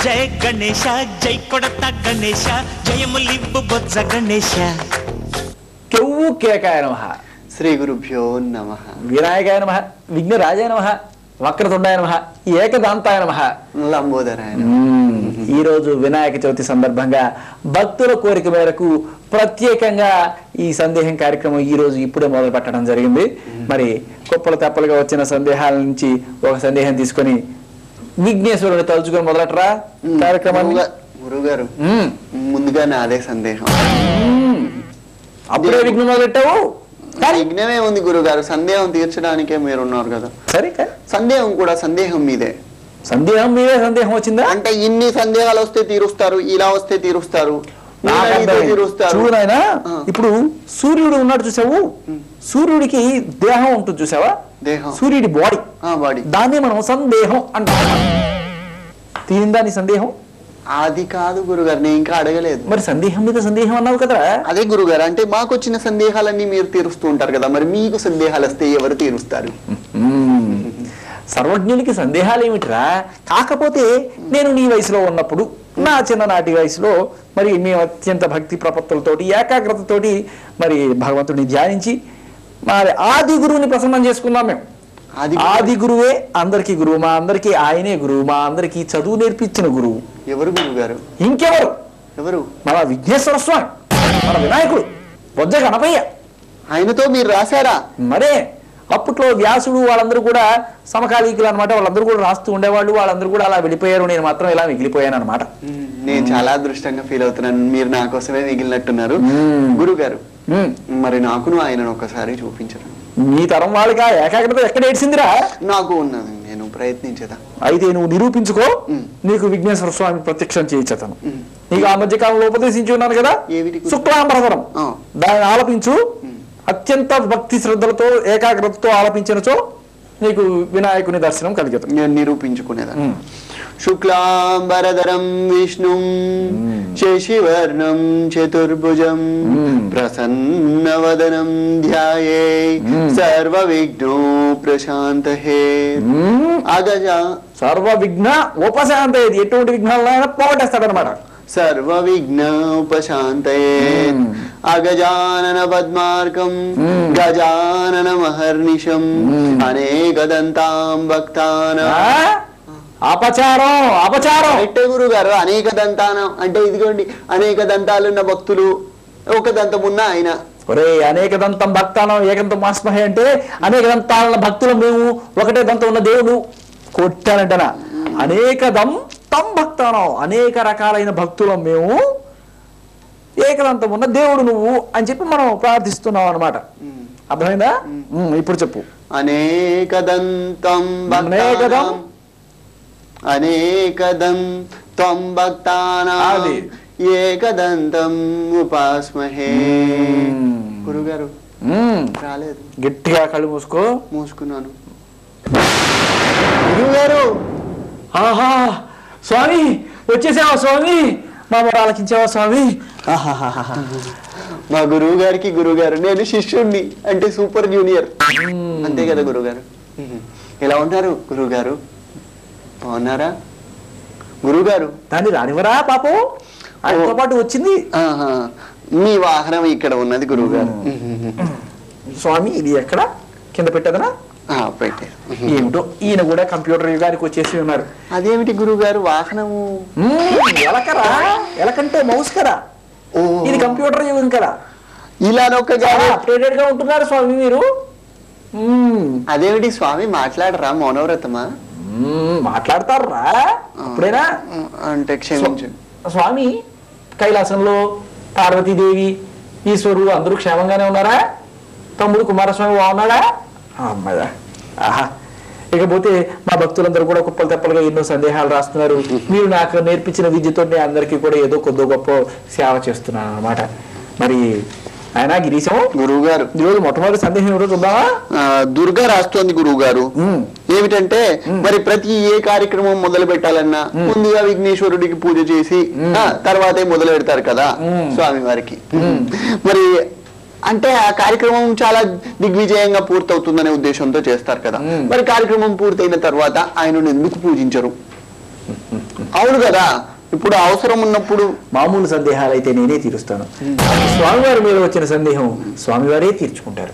జయ గణేశ జై కొడత గణేశ జయములివ్వు బొజ్జ గణేశ. కెవ్వు కేకాయ నమః. శ్రీ గురుభ్యో నమః. వినాయకాయ నమః. విఘ్నరాజాయ నమః. వక్రతుండాయ నమః. ఏకదాంతాయ నమః. లంబోదరాయ. ఈరోజు వినాయక చవితి సందర్భంగా భక్తుల కోరిక మేరకు ప్రత్యేకంగా ఈ సందేహం కార్యక్రమం ఈ రోజు ఇప్పుడే మొదలు పెట్టడం జరిగింది. మరి కుప్పలు తెప్పలుగా వచ్చిన సందేహాల నుంచి ఒక సందేహం తీసుకొని విఘ్నేశ్వరుని తలుచుకొని మొదలెట్టరా కార్యక్రమాన్ని. గురుగారు ముందుగా నాదే సందేహం. అప్పుడే విఘ్నం మొదలెట్టావు. విఘ్నమే ఉంది గురుగారు, సందేహం తీర్చడానికే మీరున్నారు కదా. సరే సందేహం కూడా సందేహం మీదే. సందేహం మీదే సందేహం వచ్చిందా? అంటే ఇన్ని సందేహాలు వస్తే తీరుస్తారు, ఇలా వస్తే తీరుస్తారు, చూడు నాయనా, ఇప్పుడు సూర్యుడు ఉన్నాడు చూసావు, సూర్యుడికి దేహం ఉంటుంది చూసావా, దేహం సూర్యుడి బాడీ, దాన్ని మనం సందేహం అంటాం. తీరిందా నీ సందేహం? అది కాదు గురుగారు, నేను ఇంకా అడగలేదు. మరి సందేహం మీద సందేహం అన్నావు కదా. అదే గురుగారు, అంటే మాకు వచ్చిన సందేహాలన్నీ మీరు తీరుస్తూ ఉంటారు కదా, మరి మీకు సందేహాలు వస్తే ఎవరు తీరుస్తారు? సర్వజ్ఞునికి సందేహాలు ఏమిటిరా? కాకపోతే నేను నీ వయసులో ఉన్నప్పుడు, నా చిన్ననాటి వయసులో మరి మేము అత్యంత భక్తి ప్రపత్తులతోటి ఏకాగ్రతతోటి మరి భగవంతుడిని ధ్యానించి మరి ఆది గురువుని ప్రసన్నం చేసుకున్నాం. మేము ఆది గురువే అందరికీ గురువు, మా అందరికీ ఆయనే గురువు, మా అందరికీ చదువు నేర్పించిన గురువు. ఎవరు గురుగారు? ఇంకెవరు? ఎవరు? మన విఘ్నేశ్వర స్వామి, మన వినాయకుడు, బొజ్జ గణపయ్య. ఆయనతో మీరు రాశారా? మరే అప్పట్లో వ్యాసుడు వాళ్ళందరూ కూడా సమకాలీకులు అనమాట. వాళ్ళందరూ కూడా రాస్తూ ఉండేవాళ్ళు, వాళ్ళందరూ కూడా అలా వెళ్ళిపోయారు, నేను మాత్రం ఇలా మిగిలిపోయాను అనమాట. నేను చాలా అదృష్టంగా ఫీల్ అవుతున్నాను, మీరు నా కోసమే మిగిలినట్టున్నారు. గురుగారు, మరి నాకును ఆయనను ఒకసారి చూపించరు? మీ తరం వాళ్ళకి ఏకాగ్రత ఎక్కడ ఏడ్చిందిరా? నాకు ఉన్నది, నేను ప్రయత్నించేదా. అయితే నువ్వు నిరూపించుకో, నీకు విఘ్నేశ్వర స్వామి ప్రత్యక్షం చేయించను. నీకు ఆ మధ్య కాలంలో ఉపదేశించి ఉన్నాను కదా శుక్లాంబరధరం, దాన్ని ఆలపించు. అత్యంత భక్తి శ్రద్ధలతో ఏకాగ్రతతో ఆలపించినచో నీకు వినాయకుని దర్శనం కలుగుతుంది. నేను నిరూపించుకునేదా. శుక్లాంబరధరం విష్ణుం శశివర్ణం చతుర్భుజం ప్రసన్నవదనం ధ్యాయే సర్వ విఘ్నో ప్రశాంతహే. అగజ సర్వ విఘ్న ఉపశాంత, ఎటువంటి విఘ్నాలైనా పోగొట్టేస్తాడనమాట. సర్వ విఘ్న ఉపశాంతయే. అగజానన పద్మార్కం గజానన మహర్నిశం అనేకదంతాం భక్తానాం. అపచారం అపచారం అంటే గురుగారు, అనేక దంతానం అంటే ఇదిగోండి, అనేక దంతాలున్న భక్తులు, ఒక దంతమున్న ఆయన. ఒరే, అనేక దంతం భక్తానం ఏకంతం మాస్మహే అంటే అనేక దంతాల భక్తులు మేము, ఒకటే దంతం ఉన్న దేవుడు కొట్టానంటనా. అనేక దంతం భక్తానం, అనేక రకాలైన భక్తులం మేము, ఏకదంతం ఉన్న దేవుడు నువ్వు అని చెప్పి మనం ప్రార్థిస్తున్నాం అనమాట. అర్థమైందా? ఇప్పుడు చెప్పు. అనేకదంతం భక్తానాం అనేకదం త్వం భక్తానాం ఏకదంతం ఉపాస్మహే. గురుగారు రాలేదు. గట్టిగా కళ్ళు మూసుకో. మూసుకున్నాను. గురుగారు, ఆహా స్వామి వచ్చేసావా స్వామి, మా మొర ఆలకించావా స్వామి. మా గురువు గారికి గురుగారు, నేను శిష్యుణ్ణి, అంటే సూపర్ జూనియర్ అంతే కదా గురుగారు. ఎలా ఉంటారు గురుగారు? బాగున్నారా గురుగారు? దాన్ని రానివరా పాపం, ఆయనతో పాటు వచ్చింది. మీ వాహనం ఇక్కడ ఉన్నది గురుగారు. స్వామి ఇది ఎక్కడ కింద పెట్టదనా? పెట్టారు. ఏమిటో ఈయన కూడా కంప్యూటర్ యుగానికి వచ్చేసి ఉన్నారు. అదేమిటి గురుగారు వాహనము? ఎలకరా, ఎలకంటే మౌస్ కదా, ఇది కంప్యూటర్ యుగం కదా. ఇలా అప్డేటెడ్ గా ఉంటున్నారు స్వామి మీరు. అదేమిటి స్వామి మాట్లాడరా? మౌనవ్రతమా? మాట్లాడతారా అప్పుడేనా? అంటే క్షమించు స్వామి. కైలాసంలో పార్వతీదేవి, ఈశ్వరుడు అందరూ క్షేమంగానే ఉన్నారా? తమ్ముడు కుమారస్వామి బాగున్నాడా? అమ్మయ్యా, ఆహా. ఇకపోతే మా భక్తులందరూ కూడా కుప్పలు తెప్పలుగా ఎన్నో సందేహాలు రాస్తున్నారు. మీరు నాకు నేర్పించిన విద్యతో అందరికీ కూడా ఏదో కొద్ది గొప్ప సేవ చేస్తున్నాను అనమాట. మరి ఆయన గిరీశం గురువు గారు, ఈరోజు మొట్టమొదటి సందేహం ఎవరో చూద్దామా? దుర్గా రాస్తోంది గురువు గారు. ఏమిటంటే, మరి ప్రతి ఏ కార్యక్రమం మొదలు పెట్టాలన్నా ముందుగా విఘ్నేశ్వరుడికి పూజ చేసి తర్వాతే మొదలు పెడతారు కదా స్వామి వారికి. మరి అంటే ఆ కార్యక్రమం చాలా దిగ్విజయంగా పూర్తవుతుందనే ఉద్దేశంతో చేస్తారు కదా. మరి కార్యక్రమం పూర్తయిన తర్వాత ఆయనను ఎందుకు పూజించరు? అవును కదా, ఇప్పుడు అవసరం ఉన్నప్పుడు మామూలు సందేహాలు అయితే నేనే తీరుస్తాను. స్వామివారి మీద వచ్చిన సందేహం స్వామివారే తీర్చుకుంటారు.